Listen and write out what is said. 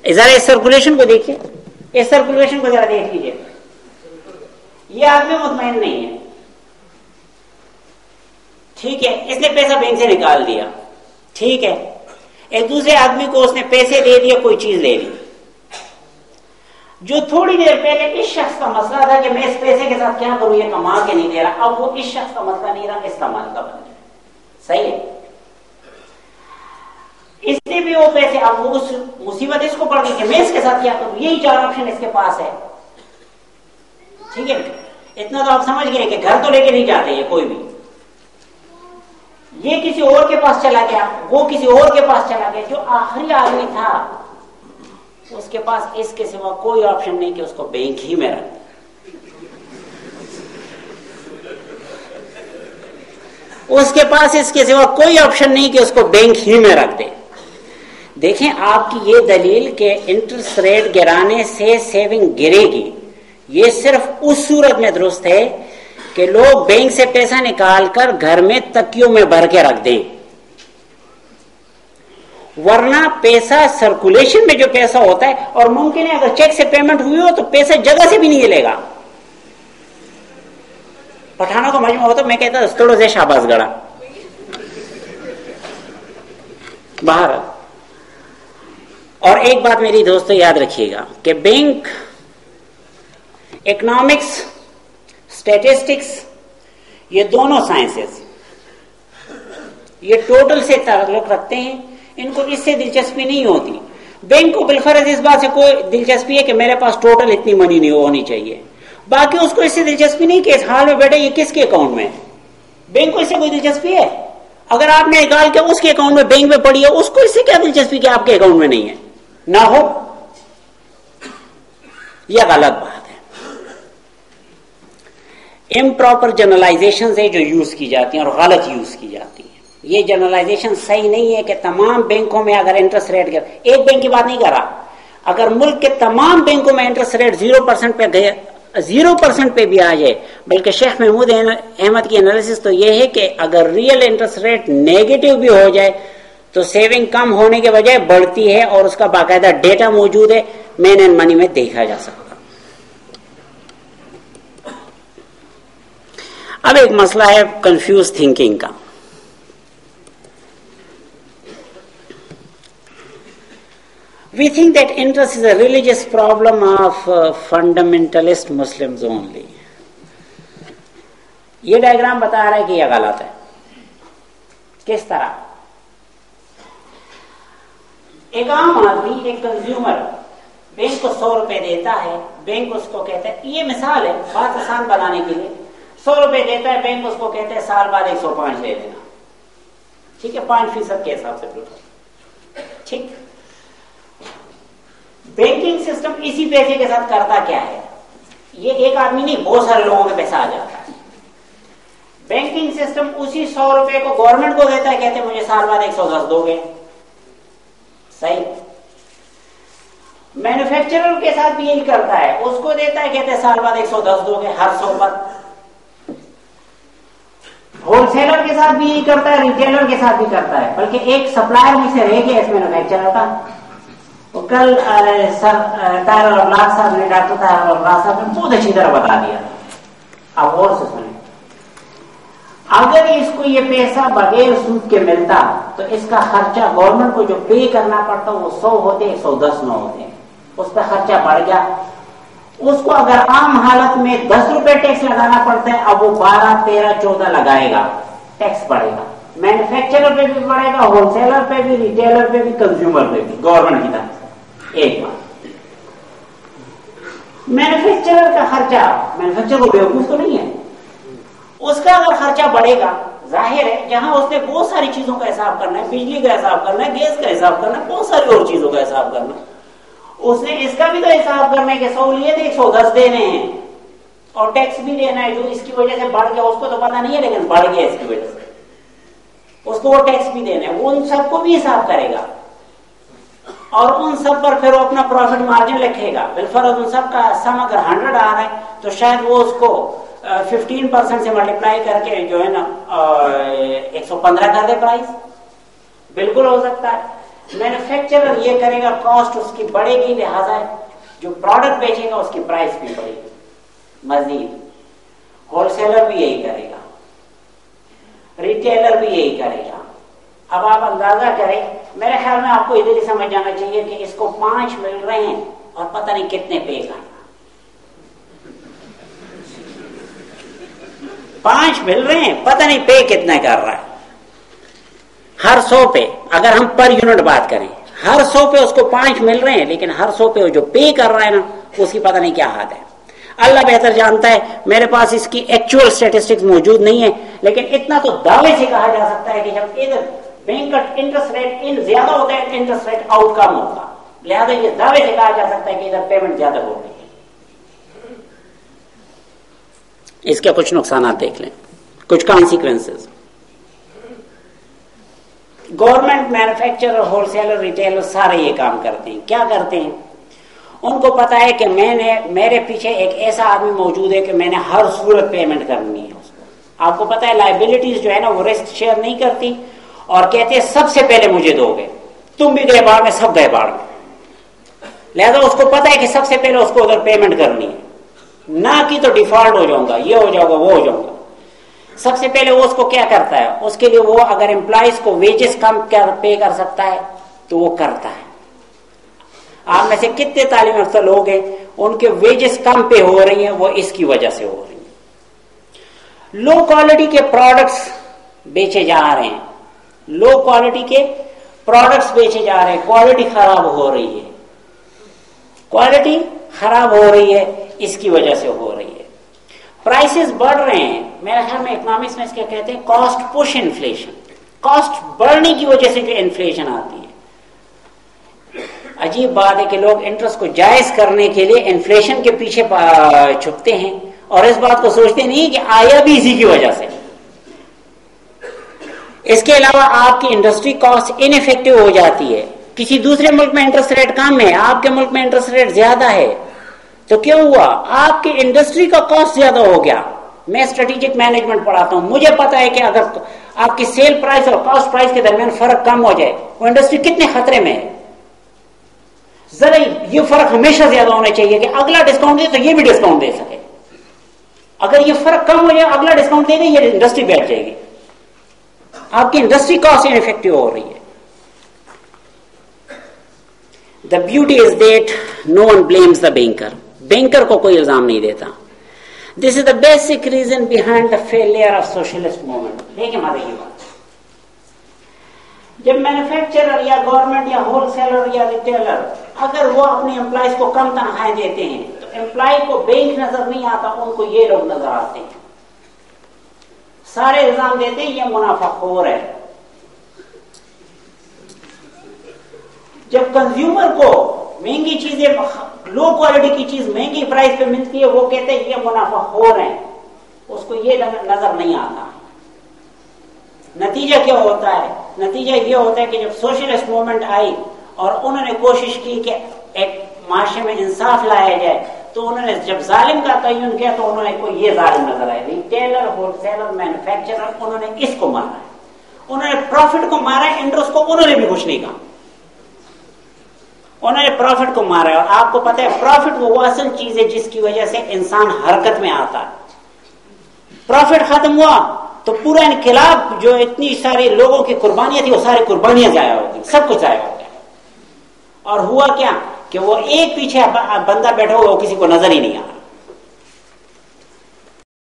ذرا اس سرکولیشن کو دیکھیے، اس سرکولیشن کو ذرا دیکھ لیجیے. یہ آدمی مطمئن نہیں ہے، ٹھیک ہے، اس نے پیسہ بینک سے نکال دیا، ٹھیک ہے، ایک دوسرے آدمی کو اس نے پیسے دے دیا، کوئی چیز لے لی. جو تھوڑی دیر پہلے اس شخص کا مسئلہ تھا کہ میں اس پیسے کے ساتھ کیا کروں، یہ کما کے نہیں دے رہا، اب وہ اس شخص کا مسئلہ نہیں رہا، استعمال کا بن گیا. صحیح ہے، اس نے بھی وہ پیسے، اب وہ اس مصیبت اس کو پڑ گئی کہ میں اس کے ساتھ کیا کروں. یہی چار آپشن اس کے پاس ہے، ٹھیک ہے. اتنا تو آپ سمجھ گئے کہ گھر تو لے کے نہیں جاتے یہ کوئی بھی. یہ کسی اور کے پاس چلا گیا، وہ کسی اور کے پاس چلا گیا. جو آخری آدمی تھا اس کے پاس اس کے سوا کوئی آپشن نہیں کہ اس کو بینک ہی میں رکھ. اس کے پاس اس کے سوا کوئی آپشن نہیں کہ اس کو بینک ہی میں رکھ دے. دیکھیں آپ کی یہ دلیل کہ انٹرسٹ ریٹ گرانے سے سیونگ گرے گی، یہ صرف اس صورت میں درست ہے کہ لوگ بینک سے پیسہ نکال کر گھر میں تکیوں میں بھر کے رکھ دیں، ورنہ پیسہ سرکولیشن میں جو پیسہ ہوتا ہے، اور ممکن ہے اگر چیک سے پیمنٹ ہوئی ہو تو پیسہ جگہ سے بھی نہیں ملے گا. پٹھانوں کا مجمع ہو تو میں کہتا دستوڑوں سے شاباز گڑا باہر. اور ایک بات میری دوستو یاد رکھیے گا کہ بینک، اکنامکس، اسٹیٹسٹکس، یہ دونوں سائنسز یہ ٹوٹل سے تعلق رکھتے ہیں، ان کو اس سے دلچسپی نہیں ہوتی. بینک کو بالفرض اس بات سے کوئی دلچسپی ہے کہ میرے پاس ٹوٹل اتنی منی نہیں ہونی چاہیے، باقی اس کو اس سے دلچسپی نہیں کہ اس حال میں بیٹھے یہ کس کے اکاؤنٹ میں ہے. بینک کو اس سے کوئی دلچسپی ہے؟ اگر آپ نے نکال کے اس کے اکاؤنٹ میں بینک میں پڑی ہے، اس کو اس سے کیا دلچسپی کہ آپ کے اکاؤنٹ میں نہیں ہے؟ نہ ہو، یہ غلط بات ہے. امپراپر جنرلائزیشن ہے جو یوز کی جاتی ہیں اور غلط یوز کی جاتی ہیں. یہ جنرلائزیشن صحیح نہیں ہے کہ تمام بینکوں میں اگر انٹرسٹ ریٹ گر، ایک بینک کی بات نہیں کر رہا، اگر ملک کے تمام بینکوں میں انٹرسٹ ریٹ 0% پہ گئے، 0% پہ بھی آ جائے. بلکہ شیخ محمود احمد کی انالیسس تو یہ ہے کہ اگر ریئل انٹرسٹ ریٹ نیگیٹو بھی ہو جائے تو سیونگ کم ہونے کے بجائے بڑھتی ہے، اور اس کا باقاعدہ ڈیٹا موجود ہے، مین اینڈ منی میں دیکھا جا سکتا. اب ایک مسئلہ ہے کنفیوز تھنکنگ کا. We think that interest is a religious problem of fundamentalist Muslims only. یہ ڈائیگرام بتا رہا ہے کہ یہ غلط ہے. کس طرح؟ ایک عام آدمی، ایک کنزیومر بینک کو 100 روپے دیتا ہے، بینک اس کو کہتا ہے، یہ مثال ہے بات آسان بنانے کے لیے، 100 روپے دیتا ہے، بینک اس کو کہتا ہے سال بعد 105 دے دینا، ٹھیک ہے، 5% کے حساب سے، ٹھیک. بینکنگ سسٹم اسی پیسے کے ساتھ کرتا کیا ہے؟ یہ ایک آدمی نہیں، بہت سارے لوگوں کے پیسہ آ جاتا ہے. بینکنگ سسٹم اسی 100 روپے کو گورنمنٹ کو دیتا ہے، کہتے ہیں مجھے سال بعد 110 دو گے. صحیح. مینوفیکچرر کے ساتھ بھی یہی کرتا ہے، اس کو دیتا ہے، کہتے ہیں سال بعد 110 دو گے ہر 100 پر. ہول سیلر کے ساتھ بھی یہی کرتا ہے، ریٹیلر کے ساتھ بھی کرتا ہے. بلکہ ایک سپلائر مجھ سے رہ گیا اس مینوفیکچرر کا، وہ کل سر طاہر الابلاغ صاحب نے، ڈاکٹر طاہر الابلاغ صاحب نے بہت اچھی طرح بتا دیا. اب اور سے سنیں، اگر اس کو یہ پیسہ بغیر سود کے ملتا تو اس کا خرچہ گورنمنٹ کو جو پے کرنا پڑتا وہ 100 ہوتے، 110 نہ ہوتے، اس پہ خرچہ بڑھ گیا. اس کو اگر عام حالت میں 10 روپے ٹیکس لگانا پڑتا ہے، اب وہ 12، 13، 14 لگائے گا، ٹیکس بڑھے گا. مینوفیکچرر پہ بھی بڑھے گا، ہول سیلر پہ بھی، ریٹیلر پہ بھی، کنزیومر پہ بھی، گورنمنٹ کی طرف سے. ایک بات، مینوفیکچرر کا خرچہ، مینوفیکچرر کو بیوقوف تو نہیں ہے، اس کا اگر خرچہ بڑھے گا، ظاہر ہے جہاں اس نے بہت ساری چیزوں کا حساب کرنا ہے، بجلی کا حساب کرنا ہے، گیس کا حساب کرنا ہے، بہت ساری اور چیزوں کا حساب کرنا ہے، اس نے اس کا بھی تو حساب کرنا ہے کہ سہولیت 110 دینے ہیں اور ٹیکس بھی دینا ہے جو اس کی وجہ سے بڑھ گیا. اس کو تو پتا نہیں ہے لیکن بڑھ گیا اس کی وجہ سے، اس کو وہ ٹیکس بھی دینا ہے، وہ ان سب کو بھی حساب کرے گا اور ان سب پر پھر وہ اپنا پروفٹ مارجن لکھے گا. بالفرض ان سب کا سم اگر 100 آ رہا ہے تو شاید وہ اس کو 15% سے ملٹیپلائی کر کے جو ہے نا 115 کر دے پرائز. بالکل ہو سکتا ہے. مینوفیکچرر یہ کرے گا کاسٹ اس کی بڑھے گی، لہذا جو پروڈکٹ بیچے گا اس کی پرائس بھی بڑھے گی مزید. ہول سیلر بھی یہی کرے گا، ریٹیلر بھی یہی کرے گا. اب آپ اندازہ کریں، میرے خیال میں آپ کو ادھر ہی سمجھ جانا چاہیے کہ اس کو 5 مل رہے ہیں اور پتہ نہیں کتنے پے کرنا. 5 مل رہے ہیں، پتہ نہیں پے کتنا کر رہا ہے. ہر 100 پہ اگر ہم پر یونٹ بات کریں، ہر 100 پہ اس کو 5 مل رہے ہیں، لیکن ہر 100 پہ جو پے کر رہا ہے نا اس کی پتہ نہیں کیا حال ہے. اللہ بہتر جانتا ہے، میرے پاس اس کی ایکچوئل اسٹیٹسٹکس موجود نہیں ہے، لیکن اتنا تو دعوے سے کہا جا سکتا ہے کہ جب ادھر بینک کا انٹرسٹ ریٹ ان زیادہ ہوتا ہے، انٹرسٹ ریٹ آؤٹ کم ہوگا، لہذا یہ دعوے سے کہا جا سکتا ہے کہ ادھر پیمنٹ زیادہ ہو رہی ہے. اس کے کچھ نقصانات دیکھ لیں، کچھ consequences. Government, manufacturer, whole seller, retailer سارے یہ کام کرتے ہیں. کیا کرتے ہیں؟ ان کو پتا ہے کہ میرے پیچھے ایک ایسا آدمی موجود ہے کہ میں نے ہر صورت پیمنٹ کرنی ہے اس کو. آپ کو پتا ہے لائبلٹیز جو ہے نا وہ رسک شیئر نہیں کرتی اور کہتے ہیں سب سے پہلے مجھے دو گے، تم بھی گئے باڑ میں، سب گئے باڑ میں. لہذا اس کو پتا ہے کہ سب سے پہلے اس کو ادھر پیمنٹ کرنی ہے، نہ کی تو ڈیفالٹ ہو جاؤں گا، یہ ہو جاؤں گا، وہ ہو جاؤں گا. سب سے پہلے وہ اس کو کیا کرتا ہے؟ اس کے لیے وہ اگر امپلائیز کو ویجز کم پے کر سکتا ہے تو وہ کرتا ہے. آپ میں سے کتنے تعلیم یافتہ لوگ ہیں ان کے ویجز کم پے ہو رہی ہیں؟ وہ اس کی وجہ سے ہو رہی ہیں. لو کوالٹی کے پروڈکٹس بیچے جا رہے ہیں، لو کوالٹی کے پروڈکٹس بیچے جا رہے ہیں، کوالٹی خراب ہو رہی ہے، کوالٹی خراب ہو رہی ہے، اس کی وجہ سے ہو رہی ہے. پرائسز بڑھ رہے ہیں. میرے خیال میں اکنامکس میں اس کے کہتے ہیں کاسٹ پش انفلیشن. کاسٹ بڑھنے کی وجہ سے جو انفلیشن آتی ہے. عجیب بات ہے کہ لوگ انٹرسٹ کو جائز کرنے کے لیے انفلیشن کے پیچھے چھپتے ہیں اور اس بات کو سوچتے نہیں کہ آیا بھی اسی کی وجہ سے. اس کے علاوہ آپ کی انڈسٹری کاسٹ ان افیکٹو ہو جاتی ہے. کسی دوسرے ملک میں انٹرسٹ ریٹ کم ہے، آپ کے ملک میں انٹرسٹ ریٹ زیادہ ہے، تو کیوں ہوا؟ آپ کی انڈسٹری کا کاسٹ زیادہ ہو گیا. میں اسٹریٹجک مینجمنٹ پڑھاتا ہوں، مجھے پتا ہے کہ اگر آپ کی سیل پرائس اور کاسٹ پرائس کے درمیان فرق کم ہو جائے وہ انڈسٹری کتنے خطرے میں ہے. ذرا یہ فرق ہمیشہ زیادہ ہونا چاہیے کہ اگلا ڈسکاؤنٹ دے تو یہ بھی ڈسکاؤنٹ دے سکے. اگر یہ فرق کم ہو جائے، اگلا ڈسکاؤنٹ دے دے، یہ انڈسٹری بیٹھ جائے گی. آپ کی انڈسٹری کاسٹ انفیکٹو ہو رہی ہے. The beauty is that no one blames the banker. Banker کو کوئی الزام نہیں دیتا. This is the basic reason behind the failure of socialist movement. دیکھیں مزے کی بات، جب مینوفیکچرر یا گورنمنٹ یا ہول سیلر یا ریٹیلر اگر وہ اپنے امپلائیز کو کم تنخواہیں دیتے ہیں تو امپلائی کو بینک نظر نہیں آتا، ان کو یہ لوگ نظر آتے ہیں. سارے الزام دیتے ہیں یہ منافع خور ہے. جب کنزیومر کو مہنگی چیزیں، لو کوالٹی کی چیز مہنگی پرائس پہ ملتی ہے، وہ کہتے ہیں یہ منافع خور ہیں، اس کو یہ نظر نہیں آتا. نتیجہ کیا ہوتا ہے؟ نتیجہ یہ ہوتا ہے کہ جب سوشلسٹ موومنٹ آئی اور انہوں نے کوشش کی کہ ایک معاشرے میں انصاف لایا جائے، تو انہوں نے جب ظالم کا تعین کیا تو انہوں نے کوئی یہ ظالم نظر آئے، ریٹیلر، ہول سیلر، مینوفیکچرر، انہوں نے اس کو مارا ہے، انہوں نے پروفٹ کو مارا ہے، انٹرسٹ کو انہوں نے بھی کچھ نہیں کہا، انہوں نے پروفٹ کو مارا ہے. اور آپ کو پتا ہے پروفٹ وہ اصل چیز ہے جس کی وجہ سے انسان حرکت میں آتا ہے. پروفٹ ختم ہوا تو پورا انقلاب، جو اتنی ساری لوگوں کی قربانیاں تھی، وہ ساری قربانیاں ضائع ہو گئی، سب کچھ ضائع ہو گیا. اور ہوا کیا کہ وہ ایک پیچھے بندہ بیٹھا ہوا، وہ کسی کو نظر ہی نہیں آ رہا.